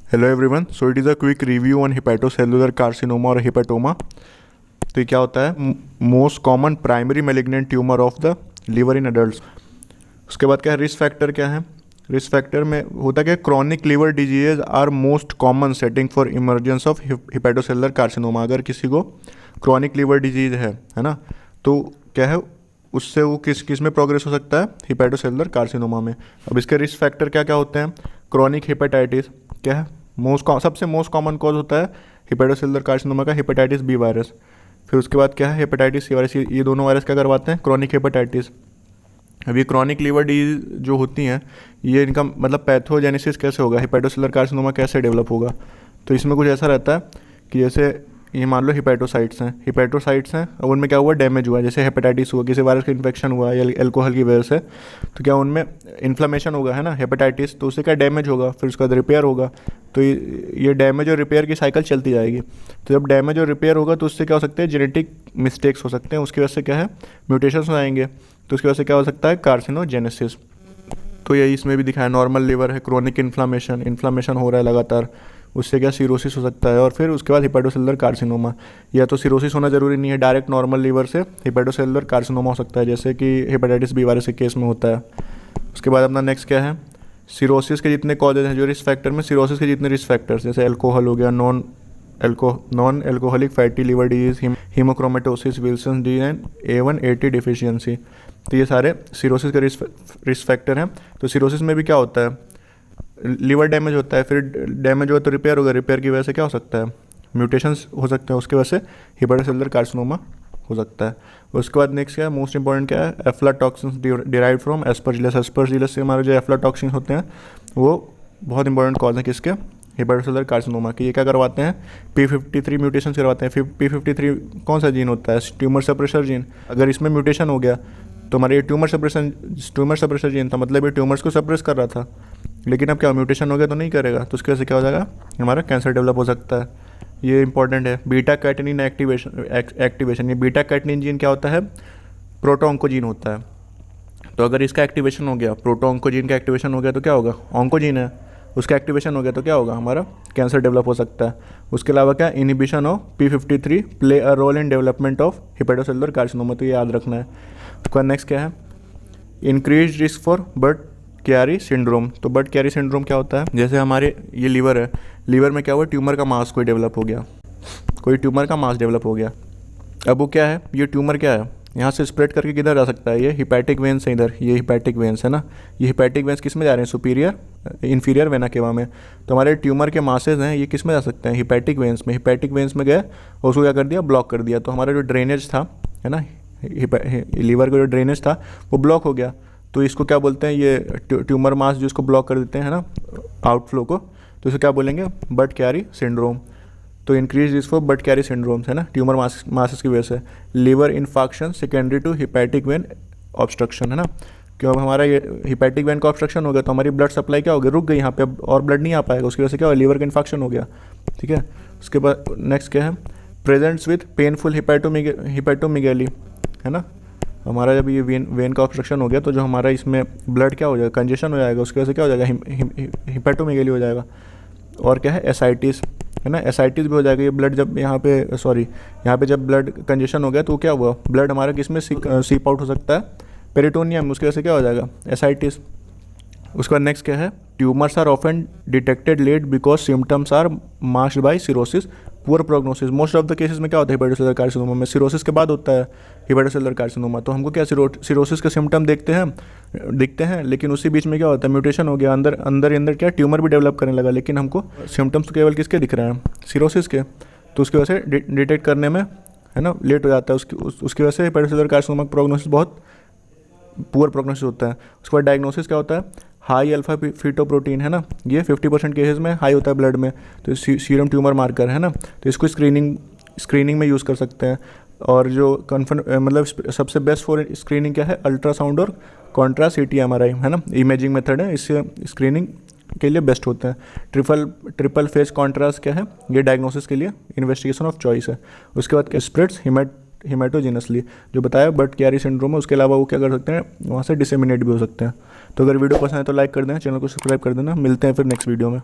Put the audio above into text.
Hello everyone, so it is a quick review on hepatocellular carcinoma और हिपेटोमा। तो ये क्या होता है? Most common primary malignant tumour of the liver in adults. उसके बाद क्या है? रिस्क फैक्टर क्या है? रिस्क फैक्टर में होता क्या है? Chronic liver disease are most common setting for emergence of hepatocellular carcinoma. अगर किसी को क्रॉनिक लिवर डिजीज है ना, तो क्या है, उससे वो किस में प्रोग्रेस हो सकता है? हिपैटोसेलुलर कार्सिनोमा में। अब इसके रिस्क फैक्टर क्या क्या होते हैं? क्रॉनिक हेपेटाइटिस क्या है? सबसे मोस्ट कॉमन कॉज होता है हिपैटोसेलुलर कार्सिनोमा का हेपेटाइटिस बी वायरस। फिर उसके बाद क्या है? Hepatitis C virus. ये दोनों वायरस क्या करवाते हैं? Chronic hepatitis. अब ये क्रॉनिक लिवर डिजीज जो होती हैं, ये इनका मतलब पैथोजेनेसिस कैसे होगा, हिपैटोसेलुलर कार्सिनोमा कैसे डेवलप होगा? तो इसमें कुछ ऐसा रहता है कि जैसे ये मान लो हिपैटोसाइट्स हैं और उनमें क्या हुआ? डैमेज हुआ। जैसे हेपेटाइटिस हुआ, किसी वायरस का इन्फेक्शन हुआ या अल्कोहल की वजह से, तो क्या उनमें इन्फ्लेमेशन होगा, है ना, हेपेटाइटिस, तो उससे क्या डैमेज होगा, फिर उसका रिपेयर होगा। तो ये डैमेज और रिपेयर की साइकिल चलती जाएगी। तो जब डैमेज और रिपेयर होगा तो उससे क्या हो सकते हैं? जेनेटिक मिस्टेक्स हो सकते हैं, उसकी वजह से क्या है? म्यूटेशंस हो जाएंगे, तो उसकी वजह से क्या हो सकता है? कार्सिनोजेनेसिस। तो यही इसमें भी दिखाया, नॉर्मल लिवर है, क्रॉनिक इन्फ्लामेशन हो रहा है लगातार, उससे क्या सिरोसिस हो सकता है। और फिर उसके बाद हिपैटोसेलुलर कार्सिनोमा। या तो सिरोसिस होना जरूरी नहीं है, डायरेक्ट नॉर्मल लिवर से हिपैटोसेलुलर कार्सिनोमा हो सकता है, जैसे कि हेपेटाइटिस बी वायरस के केस में होता है। उसके बाद अपना नेक्स्ट क्या है? सिरोसिस के जितने कॉजेज हैं, जो रिस्क फैक्टर में, सिरोसिस के जितने रिस्क फैक्टर्स, जैसे अल्कोहल हो गया, non alcoholic fatty liver disease, haemochromatosis, Wilson D and A180 deficiency, तो ये सारे सिरोसिस के रिस्क फैक्टर हैं। तो सिरोसिस में भी क्या होता है? लिवर डैमेज होता है, फिर डैमेज हुआ तो रिपेयर होगा, रिपेयर की वजह से क्या हो सकता है? म्यूटेशंस हो सकते हैं, उसकी वजह से हिपैटोसेलुलर कार्सिनोमा हो सकता है। उसके बाद नेक्स्ट क्या है? मोस्ट इंपॉर्टेंट क्या है? एफ्लाटॉक्सिन्स डिराइव फ्रॉम एस्परजिलस से हमारे जो एफ्लाटॉक्सिन होते हैं वो बहुत इंपॉर्टेंट कॉज है किसके? हिपैटोसेलुलर कार्सिनोमा के। ये क्या करवाते हैं? P53 म्यूटेशंस करवाते हैं। P53 कौन सा जीन होता है? Tumour suppressor gene. अगर इसमें म्यूटेशन हो गया तो हमारे ये ट्यूमर सप्रेसर जीन था, मतलब ये ट्यूमर्स को सप्रेस कर रहा था, लेकिन अब क्या म्यूटेशन हो गया तो नहीं करेगा, तो उसकी वजह से क्या हो जाएगा? हमारा कैंसर डेवलप हो सकता है। ये इंपॉर्टेंट है। Beta catenin activation. ये बीटा कैटेनिन जीन क्या होता है? प्रोटोऑन्कोजीन होता है। तो अगर इसका एक्टिवेशन हो गया, प्रोटोऑन्कोजीन का एक्टिवेशन हो गया तो क्या होगा? ऑन्कोजीन है, उसका एक्टिवेशन हो गया तो क्या होगा? हमारा कैंसर डेवलप हो सकता है। उसके अलावा क्या? Inhibition of P53 play a role in development of hepatocellular carcinoma, तो ये याद रखना है। उसका नेक्स्ट क्या है? Increase risk for Budd Chiari syndrome. तो बर्ड कैरी सिंड्रोम क्या होता है? जैसे हमारे ये लीवर है, लीवर में क्या हुआ? ट्यूमर का मास कोई डेवलप हो गया, कोई ट्यूमर का मास डेवलप हो गया। अब वो क्या है? ये ट्यूमर क्या है? यहाँ से स्प्रेड करके किधर जा सकता है? ये हिपैटिक वेन्स है, इधर ये हिपैटिक वेन्स है ना, ये हिपैटिक वेन्स किस में जा रहे हैं? सुपीरियर इन्फीरियर वेना केवा में। तो हमारे ट्यूमर के मासेज हैं, ये किस में जा सकते हैं? हिपैटिक वेन्स में। हिपैटिक वेन्स में गए और उसको क्या कर दिया? ब्लॉक कर दिया। तो हमारा जो ड्रेनेज था, है ना, लीवर का जो ड्रेनेज था वो ब्लॉक हो गया। तो इसको क्या बोलते हैं? ये ट्यूमर मास जो इसको ब्लॉक कर देते हैं, है ना, आउटफ्लो को, तो इसे क्या बोलेंगे? Budd Chiari syndrome. तो increase risk for Budd Chiari syndromes, है ना, ट्यूमर मासेस की वजह से। Liver infarction secondary to hepatic vein obstruction, है ना, क्यों? हमारा ये हिपैटिक वेन का ऑब्स्ट्रक्शन हो गया तो हमारी ब्लड सप्लाई क्या हो गई? रुक गई यहाँ पे, अब और ब्लड नहीं आ पाएगा, उसकी वजह से क्या हो? लीवर का इन्फाक्शन हो गया। ठीक है। उसके बाद नेक्स्ट क्या है? प्रेजेंट्स विथ पेनफुल हिपैटोमेगैली, है ना, हमारा जब ये वेन का ऑब्स्ट्रक्शन हो गया तो जो हमारा इसमें ब्लड क्या हो जाएगा? कंजेशन हो जाएगा, उसकी वजह से क्या हो जाएगा? हिपैटोमेगैली हो जाएगा। और क्या है? एसाइटिस, है ना, एसाइटिस भी हो जाएगा। ये ब्लड जब यहाँ पे जब ब्लड कंजेशन हो गया तो क्या हुआ? ब्लड हमारा किस में सीप आउट हो सकता है? पेरिटोनियम, उसकी वजह से क्या हो जाएगा? एसाइटिस। उसके बाद नेक्स्ट क्या है? Tumours are often detected late because symptoms are masked by cirrhosis, poor prognosis. Most of the cases में क्या होता है? हिपैटोसेलुलर कार्सिनोमा में सिरोसिस के बाद होता है हिपैटोसेलुलर कार्सिनोमा। तो हमको क्या सिरोसिस के सिम्टम दिखते हैं, लेकिन उसी बीच में क्या होता है? म्यूटेशन हो गया, अंदर क्या ट्यूमर भी डेवलप करने लगा, लेकिन हमको सिम्टम्स केवल किसके दिख रहे हैं? सिरोसिस के। तो उसकी वजह से डिटेक्ट करने में, है ना, लेट हो जाता है। उसकी वजह से हिपैटोसेलुलर कार्सिनोमा प्रोग्नोसिस बहुत पुअर प्रोग्नोसिस होता है। उसके बाद डायग्नोसिस क्या होता है? हाई अल्फा फीटोप्रोटीन, है ना, ये 50% केसेस में हाई होता है ब्लड में, तो सीरम ट्यूमर मार्कर, है ना, तो इसको स्क्रीनिंग में यूज़ कर सकते हैं। और जो मतलब सबसे बेस्ट फॉर स्क्रीनिंग क्या है? अल्ट्रासाउंड और कॉन्ट्रास्ट CT/MRI, है ना, इमेजिंग मेथड है, इससे स्क्रीनिंग के लिए बेस्ट होते हैं। ट्रिपल फेस कॉन्ट्रास्ट क्या है? ये डायग्नोसिस के लिए इन्वेस्टिगेशन ऑफ चॉइस है। उसके बाद स्प्रेड्स हिमेटोजिनसली, जो बताया बर्ड कैरी सिंड्रोम है, उसके अलावा वो क्या कर सकते हैं? वहाँ से डिसेमिनेट भी हो सकते हैं। तो अगर वीडियो पसंद है तो लाइक कर देना, चैनल को सब्सक्राइब कर देना। मिलते हैं फिर नेक्स्ट वीडियो में।